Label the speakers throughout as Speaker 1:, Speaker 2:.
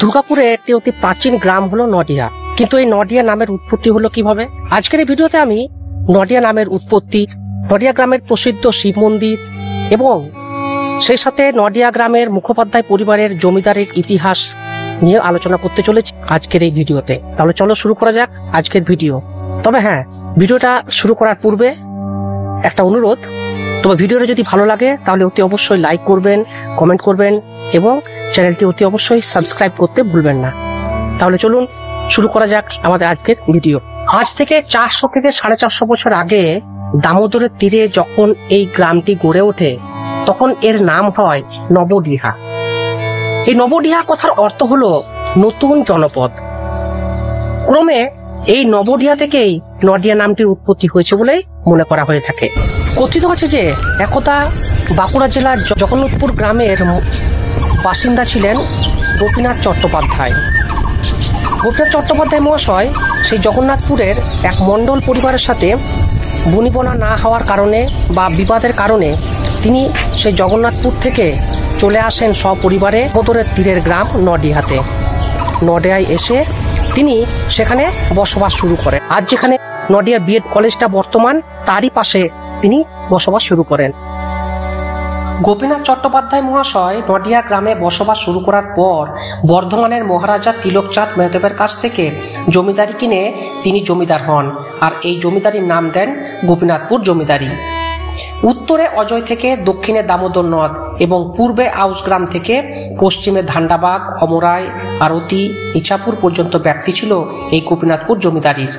Speaker 1: দুর্গাপুরে একটি অতি প্রাচীন গ্রাম হলো নডিহা। কিন্তু এই নডিহা নামের উৎপত্তি হলো কিভাবে? আজকের এই ভিডিওতে আমি নডিহা নামের উৎপত্তি, নডিহা গ্রামের প্রসিদ্ধ শিব মন্দির এবং সেই সাথে নডিহা গ্রামের মুখোপাধ্যায় পরিবারের জমিদারের ইতিহাস নিয়ে আলোচনা করতে চলেছি আজকের এই ভিডিওতে। তাহলে চলো শুরু করা যাক আজকের ভিডিও। তবে হ্যাঁ, ভিডিওটা শুরু করার পূর্বে একটা অনুরোধ, তবে ভিডিওটা যদি ভালো লাগে তাহলে অতি অবশ্যই লাইক করবেন, কমেন্ট করবেন এবং চ্যানেলটি অতি অবশ্যই সাবস্ক্রাইব করতে ভুলবেন না। তাহলে চলুন শুরু করা যাক আমাদের আজকের ভিডিও। আজ থেকে 400 থেকে 450 বছর আগে দামোদরের তীরে যখন এই গ্রামটি গড়ে ওঠে তখন এর নাম হয় নবডিহা। এই নবডিহা কথার অর্থ হলো নতুন জনপদ। ক্রমে এই নবডিহা থেকেই নডিহা নামটির উৎপত্তি হয়েছে বলে মনে করা হয়ে থাকে। কথিত আছে যে একদা বাঁকুড়া জেলার জগন্নাথপুর গ্রামের বাসিন্দা ছিলেন গোপীনাথ চট্টোপাধ্যায়। গোপীনাথ চট্টোপাধ্যায় মহাশয় সেই জগন্নাথপুরের এক মণ্ডল পরিবারের সাথে বনিবনা না হওয়ার কারণে বা বিবাদের কারণে তিনি সেই জগন্নাথপুর থেকে চলে আসেন সপরিবারে দামোদরের তীরের গ্রাম নডিহাতে। নডিহায় এসে তিনি সেখানে বসবাস শুরু করেন। আজ যেখানে নডিহা বিএড কলেজটা বর্তমান, তারই পাশে তিনি বসবাস শুরু করেন। গোপীনাথ চট্টোপাধ্যায় মহাশয় নডিহা গ্রামে বসবাস শুরু করার পর বর্ধমানের মহারাজা তিলকচাঁদ মেহতাবের কাছ থেকে জমিদারি কিনে তিনি জমিদার হন, আর এই জমিদারির নাম দেন গোপীনাথপুর জমিদারি। উত্তরে অজয় থেকে দক্ষিণে দামোদর নদ এবং পূর্বে আউসগ্রাম থেকে পশ্চিমে ধান্ডাবাগ, অমরাই, আরতি, ইছাপুর পর্যন্ত ব্যাপ্তি ছিল এই গোপীনাথপুর জমিদারির।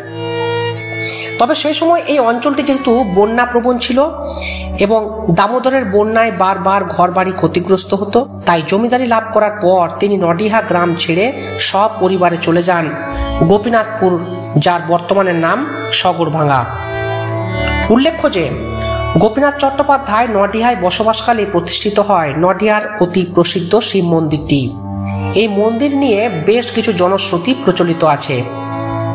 Speaker 1: তবে সেই সময় এই অঞ্চলটি যেহেতু বন্যা প্রবণ ছিল এবং দামোদরের বন্যায় বারবার ঘরবাড়ি ক্ষতিগ্রস্ত হতো, তাই জমিদারি লাভ করার পর তিনি নডিহা গ্রাম ছেড়ে সব পরিবারে চলে যান গোপীনাথপুর, যার বর্তমানের নাম সগরভাঙ্গা। উল্লেখ্য যে গোপীনাথ চট্টোপাধ্যায় নডিহায় বসবাসকালে প্রতিষ্ঠিত হয় নডিহার অতি প্রসিদ্ধ শিব মন্দিরটি। এই মন্দির নিয়ে বেশ কিছু জনশ্রুতি প্রচলিত আছে।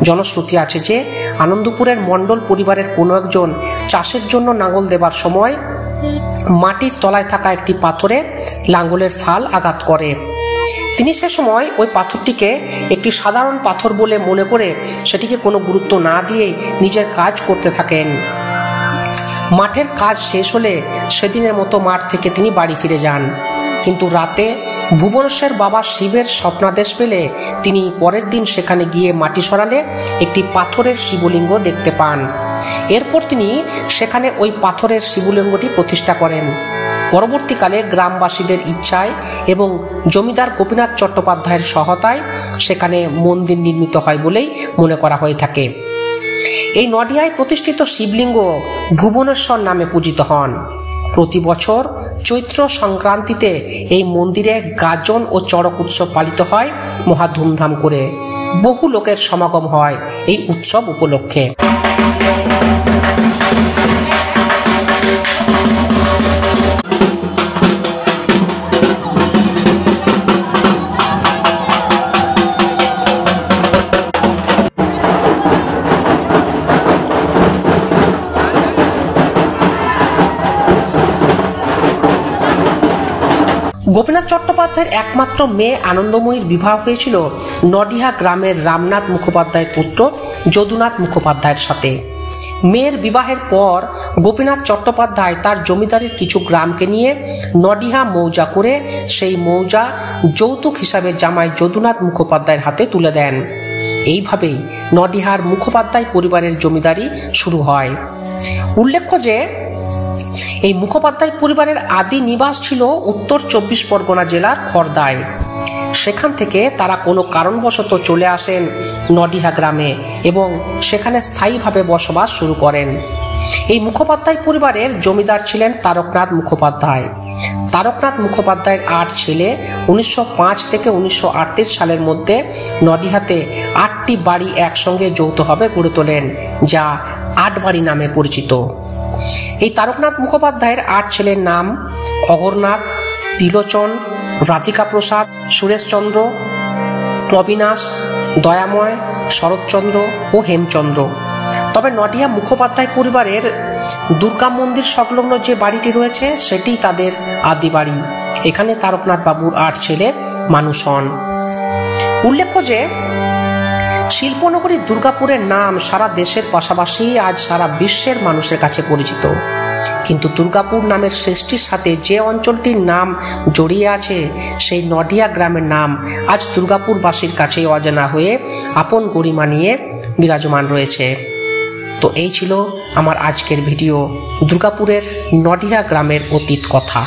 Speaker 1: জনশ্রুতি আছে যে আনন্দপুরের মণ্ডল পরিবারের কোনো একজন চাষের জন্য লাঙ্গল দেবার সময় মাটির তলায় থাকা একটি পাথরে লাঙ্গলের ফাল আঘাত করে। তিনি সে সময় ওই পাথরটিকে একটি সাধারণ পাথর বলে মনে করে সেটিকে কোনো গুরুত্ব না দিয়ে নিজের কাজ করতে থাকেন। মাঠের কাজ শেষ হলে সেদিনের মতো মাঠ থেকে তিনি বাড়ি ফিরে যান। কিন্তু রাতে ভুবনেশ্বর বাবা শিবের স্বপ্নাদেশ পেলে তিনি পরের দিন সেখানে গিয়ে মাটি সরালে একটি পাথরের শিবলিঙ্গ দেখতে পান। এরপর তিনি সেখানে ওই পাথরের শিবলিঙ্গটি প্রতিষ্ঠা করেন। পরবর্তীকালে গ্রামবাসীদের ইচ্ছায় এবং জমিদার গোপীনাথ চট্টোপাধ্যায়ের সহায়তায় সেখানে মন্দির নির্মিত হয় বলেই মনে করা হয়ে থাকে। এই নডিহায় প্রতিষ্ঠিত শিবলিঙ্গ ভুবনেশ্বর নামে পূজিত হন। প্রতি বছর চৈত্র সংক্রান্তিতে এই মন্দিরে গাজন ও চড়ক উৎসব পালিত হয় মহা ধুমধাম করে। বহু লোকের সমাগম হয় এই উৎসব উপলক্ষে। গোপীনাথ চট্টোপাধ্যায়ের একমাত্র মেয়ে আনন্দময়ীর বিবাহ হয়েছিল নডিহা গ্রামের রামনাথ মুখোপাধ্যায়ের পুত্র যদুনাথ মুখোপাধ্যায়ের সাথে। মেয়ের বিবাহের পর গোপীনাথ চট্টোপাধ্যায় তার জমিদারির কিছু গ্রামকে নিয়ে নডিহা মৌজা করে সেই মৌজা যৌতুক হিসাবে জামাই যদুনাথ মুখোপাধ্যায়ের হাতে তুলে দেন। এইভাবেই নডিহার মুখোপাধ্যায় পরিবারের জমিদারি শুরু হয়। উল্লেখ্য যে এই মুখোপাধ্যায় পরিবারের আদি নিবাস ছিল উত্তর 24 পরগনা জেলার খড়দায়। সেখান থেকে তারা কোনো কারণবশত চলে আসেন নডিহা গ্রামে এবং সেখানে স্থায়ীভাবে বসবাস শুরু করেন। এই মুখোপাধ্যায় পরিবারের জমিদার ছিলেন তারকনাথ মুখোপাধ্যায়। তারকনাথ মুখোপাধ্যায়ের 8 ছেলে 1905 থেকে 1938 সালের মধ্যে নডিহাতে 8টি বাড়ি একসঙ্গে যৌথভাবে গড়ে তোলেন, যা 8 বাড়ি নামে পরিচিত। এই তারকনাথ মুখোপাধ্যায়ের 8 ছেলের নাম অগরনাথ, তিলোচন, রাধিকা প্রসাদ, সুরেশচন্দ্র, অবিনাশ, দয়াময়, শরৎচন্দ্র ও হেমচন্দ্র। তবে নডিহা মুখোপাধ্যায় পরিবারের দুর্গা মন্দির সংলগ্ন যে বাড়িটি রয়েছে সেটি তাদের আদি বাড়ি। এখানে তারকনাথ বাবুর 8 ছেলের মানুষ হন। উল্লেখ্য যে শিল্পনগরী দুর্গাপুরের নাম সারা দেশের পাশাপাশি আজ সারা বিশ্বের মানুষের কাছে পরিচিত। কিন্তু দুর্গাপুর নামের সৃষ্টির সাথে যে অঞ্চলটির নাম জড়িয়ে আছে সেই নডিয়া গ্রামের নাম আজ দুর্গাপুরবাসীর কাছে অজানা হয়ে আপন গরিমা নিয়ে বিরাজমান রয়েছে। তো এই ছিল আমার আজকের ভিডিও, দুর্গাপুরের নডিয়া গ্রামের অতীত কথা।